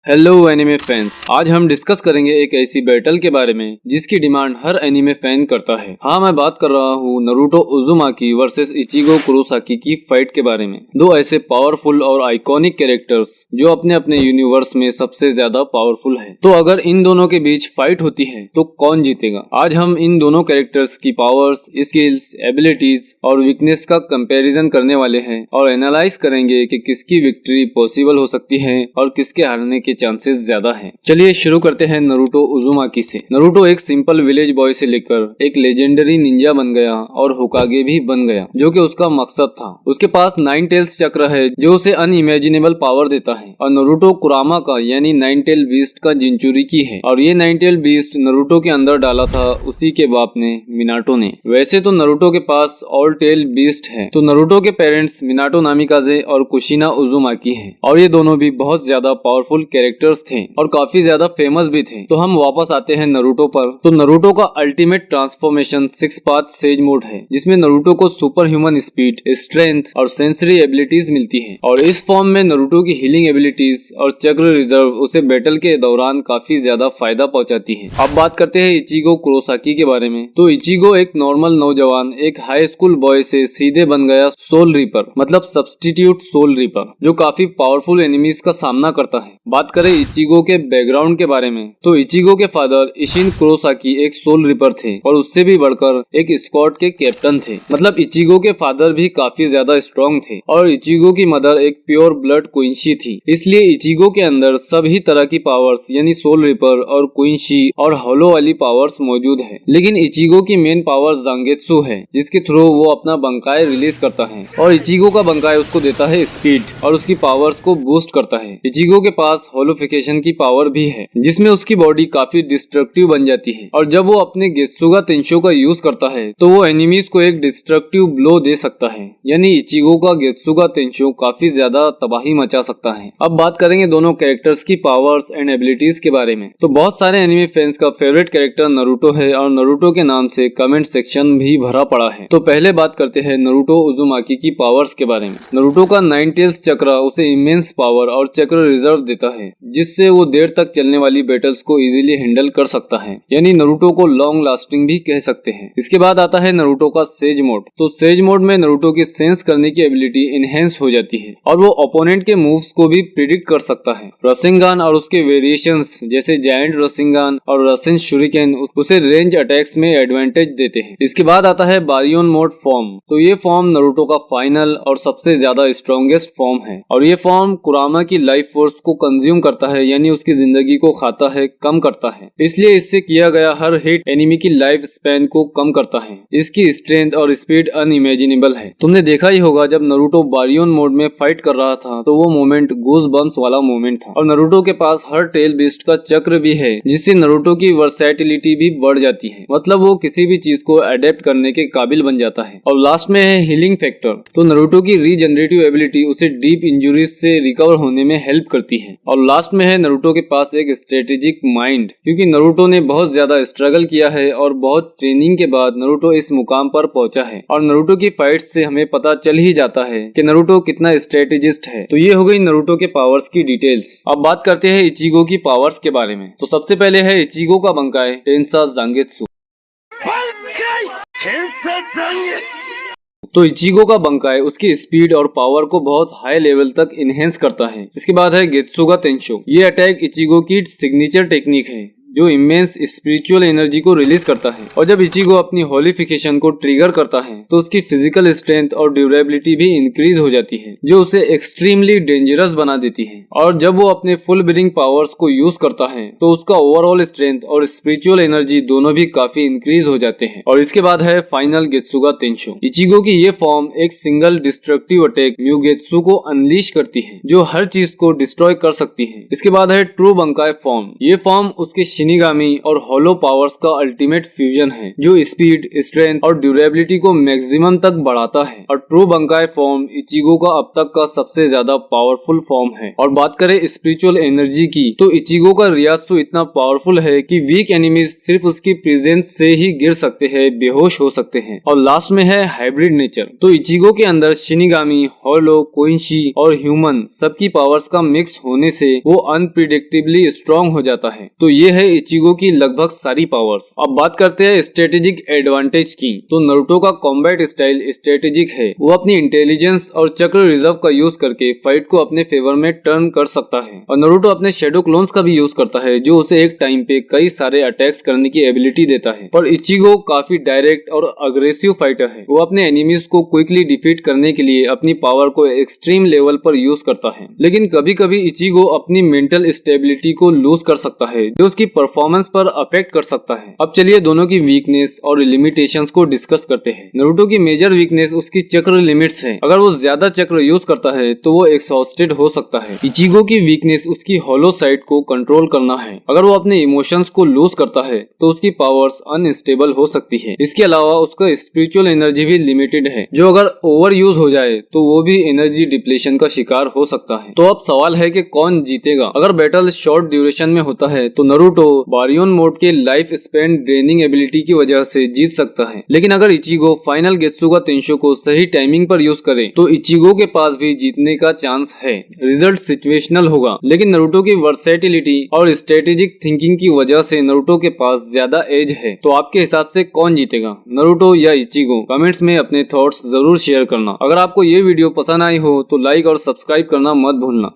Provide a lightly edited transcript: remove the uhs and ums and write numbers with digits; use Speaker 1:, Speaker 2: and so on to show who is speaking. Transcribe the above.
Speaker 1: Hello anime fans, आज हम discuss करेंगे एक ऐसी बैटल के बारे में जिसकी डिमांड हर एनिमे फैन करता है। हाँ, मैं बात कर रहा हूँ Naruto Uzumaki versus Ichigo Kurosaki की फाइट के बारे में। दो ऐसे पावरफुल और आइकॉनिक कैरेक्टर्स जो अपने अपने यूनिवर्स में सबसे ज्यादा पावरफुल है। तो अगर इन दोनों के बीच फाइट होती है तो कौन जीतेगा? आज हम इन दोनों कैरेक्टर्स की पावर्स, स्किल्स, एबिलिटीज और वीकनेस का कंपैरिजन करने वाले हैं और एनालाइज करेंगे कि किसकी विक्ट्री पॉसिबल हो सकती है और किसके हारने के चांसेस ज्यादा हैं। चलिए शुरू करते हैं नारुतो उज़ुमाकी से। नारुतो एक सिंपल विलेज बॉय से लेकर एक लेजेंडरी निंजा बन गया और होकागे भी बन गया, जो कि उसका मकसद था। उसके पास 9 टेल्स चक्र है जो उसे अनइमेजिनेबल पावर देता है और नारुतो कुरामा का यानी 9 टेल बीस्ट का जिंचुरिकी है और ये 9 टेल बीस्ट नारुतो के अंदर डाला था उसी के बाप ने, मिनाटो ने। वैसे तो नारुतो के पास ऑल टेल बीस्ट है। तो नारुतो के पेरेंट्स मिनाटो नामिकाजे और कुशिना उज़ुमाकी है और ये दोनों भी बहुत ज्यादा पावरफुल कैरेक्टर्स थे और काफी ज्यादा फेमस भी थे। तो हम वापस आते हैं नारुतो पर। तो नारुतो का ultimate transformation 6 path sage mode है, जिसमें नारुतो को सुपर ह्यूमन स्पीड, स्ट्रेंथ और सेंसरी एबिलिटीज मिलती है और इस फॉर्म में नारुतो की हीलिंग एबिलिटीज और चक्र रिजर्व उसे बैटल के दौरान काफी ज्यादा फायदा पहुंचाती है। अब बात करते हैं इचिगो कुरोसाकी के बारे में। तो इचिगो एक नॉर्मल नौजवान, एक हाई स्कूल बॉय से सीधे बन गया सोल रीपर, मतलब सब्स्टिट्यूट सोल रीपर, जो काफी पावरफुल एनिमीज का सामना करता है। बात करें इचिगो के बैकग्राउंड के बारे में, तो इचिगो के फादर इशिन कुरोसाकी एक सोल रिपर थे और उससे भी बढ़कर एक स्क्वाड के कैप्टन थे। मतलब इचिगो के फादर भी काफी ज्यादा स्ट्रॉन्ग थे और इचिगो की मदर एक प्योर ब्लड क्वींशी थी। इसलिए इचिगो के अंदर सभी तरह की पावर्स यानी सोल रिपर और क्वींशी और हॉलो वाली पावर्स मौजूद है। लेकिन इचिगो की मेन पावर जांगेत्सु है, जिसके थ्रू वो अपना बंकाई रिलीज करता है और इचिगो का बंकाई उसको देता है स्पीड और उसकी पावर्स को बूस्ट करता है। इचिगो के पास होलोफिकेशन की पावर भी है, जिसमें उसकी बॉडी काफी डिस्ट्रक्टिव बन जाती है और जब वो अपने गेत्सुगा तेंशो का यूज करता है तो वो एनिमीज को एक डिस्ट्रक्टिव ब्लो दे सकता है। यानी इचिगो का गेत्सुगा तेंशो काफी ज्यादा तबाही मचा सकता है। अब बात करेंगे दोनों कैरेक्टर्स की पावर्स एंड एबिलिटीज के बारे में। तो बहुत सारे एनिमे फैंस का फेवरेट कैरेक्टर नारुतो है और नारुतो के नाम से कमेंट सेक्शन भी भरा पड़ा है। तो पहले बात करते हैं नारुतो उज़ुमाकी की पावर्स के बारे में। नारुतो का 9 टेल्स चक्र उसे इमेंस पावर और चक्र रिजर्व देता है, जिससे वो देर तक चलने वाली बैटल्स को इजीली हैंडल कर सकता है। यानी नारुतो को लॉन्ग लास्टिंग भी कह सकते हैं। इसके बाद आता है नारुतो का सेज मोड। तो सेज मोड में नारुतो की सेंस करने की एबिलिटी एनहेंस हो जाती है और वो ओपोनेंट के मूव्स को भी प्रिडिक्ट कर सकता है। रसिंगान और उसके वेरिएशंस जैसे जायंट रसिंगान और रसिन शुरिकेन उसे रेंज अटैक्स में एडवांटेज देते हैं। इसके बाद आता है बारियोन मोड फॉर्म। तो ये फॉर्म नारुतो का फाइनल और सबसे ज्यादा स्ट्रॉन्गेस्ट फॉर्म है और ये फॉर्म कुरामा की लाइफ फोर्स को कंज्यूम करता है, यानी उसकी जिंदगी को खाता है, कम करता है। इसलिए इससे किया गया हर हिट एनिमी की लाइफ स्पैन को कम करता है। इसकी स्ट्रेंथ और स्पीड अनइमेजिनेबल है। तुमने देखा ही होगा जब नारुतो बारियोन मोड में फाइट कर रहा था तो वो मोमेंट गूज बम्स वाला मोमेंट था। और नारुतो के पास हर टेल बीस्ट का चक्र भी है, जिससे नारुतो की वर्सैटिलिटी भी बढ़ जाती है। मतलब वो किसी भी चीज को अडेप्ट करने के काबिल बन जाता है। और लास्ट में है हीलिंग फैक्टर। तो नारुतो की रीजनरेटिव एबिलिटी उसे डीप इंजुरीज से रिकवर होने में हेल्प करती है। और लास्ट में है नारुतो के पास एक स्ट्रेटेजिक माइंड, क्योंकि नारुतो ने बहुत ज्यादा स्ट्रगल किया है और बहुत ट्रेनिंग के बाद नारुतो इस मुकाम पर पहुंचा है। और नारुतो की फाइट्स से हमें पता चल ही जाता है कि नारुतो कितना स्ट्रेटेजिस्ट है। तो ये हो गई नारुतो के पावर्स की डिटेल्स। अब बात करते हैं इचिगो की पावर्स के बारे में। तो सबसे पहले है इचिगो का बंकाई टेंसा जांगेत्सु। तो इचिगो का बंकाई उसकी स्पीड और पावर को बहुत हाई लेवल तक इनहेंस करता है। इसके बाद है गेत्सुगा तेंशो। ये अटैक इचिगो की सिग्नेचर टेक्निक है जो इमेंस स्पिरिचुअल एनर्जी को रिलीज करता है और जब इचिगो अपनी होलिफिकेशन को ट्रिगर करता है तो उसकी फिजिकल स्ट्रेंथ और ड्यूरेबिलिटी भी इंक्रीज हो जाती है, जो उसे एक्सट्रीमली डेंजरस बना देती है। और जब वो अपने फुल ब्रीदिंग पावर्स को यूज करता है तो उसका ओवरऑल स्ट्रेंथ और स्पिरिचुअल एनर्जी दोनों भी काफी इंक्रीज हो जाते हैं। और इसके बाद है फाइनल गेत्सुगा तेंशो। इचिगो की ये फॉर्म एक सिंगल डिस्ट्रक्टिव अटैक म्यूगेत्सु को अनलीश करती है, जो हर चीज को डिस्ट्रॉय कर सकती है। इसके बाद है ट्रू बंकाई फॉर्म। ये फॉर्म उसके शिनिगामी और होलो पावर्स का अल्टीमेट फ्यूजन है जो स्पीड, स्ट्रेंथ और ड्यूरेबिलिटी को मैक्सिमम तक बढ़ाता है और ट्रू बंकाई फॉर्म इचिगो का अब तक का सबसे ज्यादा पावरफुल फॉर्म है। और बात करें स्पिरिचुअल एनर्जी की तो इचिगो का रियात्सु इतना पावरफुल है कि वीक एनिमीज सिर्फ उसकी प्रेजेंस से ही गिर सकते हैं, बेहोश हो सकते हैं। और लास्ट में है हाइब्रिड नेचर। तो इचिगो के अंदर शिनिगामी, होलो, कोइंशी और ह्यूमन सबकी पावर्स का मिक्स होने से वो अनप्रिडिक्टेबली स्ट्रॉन्ग हो जाता है। तो ये है इचिगो की लगभग सारी पावर्स। अब बात करते हैं स्ट्रेटेजिक एडवांटेज की। तो नारुतो का कॉम्बैट स्टाइल स्ट्रेटेजिक है। वो अपनी इंटेलिजेंस और चक्र रिजर्व का यूज करके फाइट को अपने फेवर में टर्न कर सकता है। और नारुतो अपने शेडो क्लोन्स का भी यूज करता है जो उसे एक टाइम पे कई सारे अटैक्स करने की एबिलिटी देता है। पर इचिगो काफी डायरेक्ट और अग्रेसिव फाइटर है। वो अपने एनिमीज को क्विकली डिफीट करने के लिए अपनी पावर को एक्सट्रीम लेवल पर यूज करता है। लेकिन कभी कभी इचिगो अपनी मेंटल स्टेबिलिटी को लूज कर सकता है जो उसकी परफॉर्मेंस पर अफेक्ट कर सकता है। अब चलिए दोनों की वीकनेस और लिमिटेशंस को डिस्कस करते हैं। नारुतो की मेजर वीकनेस उसकी चक्र लिमिट्स है। अगर वो ज्यादा चक्र यूज करता है तो वो एक्सॉस्टेड हो सकता है। इचिगो की वीकनेस उसकी होलो साइड को कंट्रोल करना है। अगर वो अपने इमोशंस को लूज करता है तो उसकी पावर्स अनस्टेबल हो सकती है। इसके अलावा उसका स्पिरिचुअल एनर्जी भी लिमिटेड है जो अगर ओवर यूज हो जाए तो वो भी एनर्जी डिप्लेशन का शिकार हो सकता है। तो अब सवाल है कि कौन जीतेगा। अगर बैटल शॉर्ट ड्यूरेशन में होता है तो नारुतो बारियोन मोड के लाइफ स्पेन ड्रेनिंग एबिलिटी की वजह से जीत सकता है। लेकिन अगर इचिगो फाइनल गेत्सुगा तेंशो को सही टाइमिंग पर यूज करे तो इचिगो के पास भी जीतने का चांस है। रिजल्ट सिचुएशनल होगा लेकिन नारुतो की वर्सेटिलिटी और स्ट्रेटेजिक थिंकिंग की वजह से नारुतो के पास ज्यादा एज है। तो आपके हिसाब से कौन जीतेगा, नारुतो या इचिगो? कमेंट्स में अपने थॉट्स जरूर शेयर करना। अगर आपको ये वीडियो पसंद आई हो तो लाइक और सब्सक्राइब करना मत भूलना।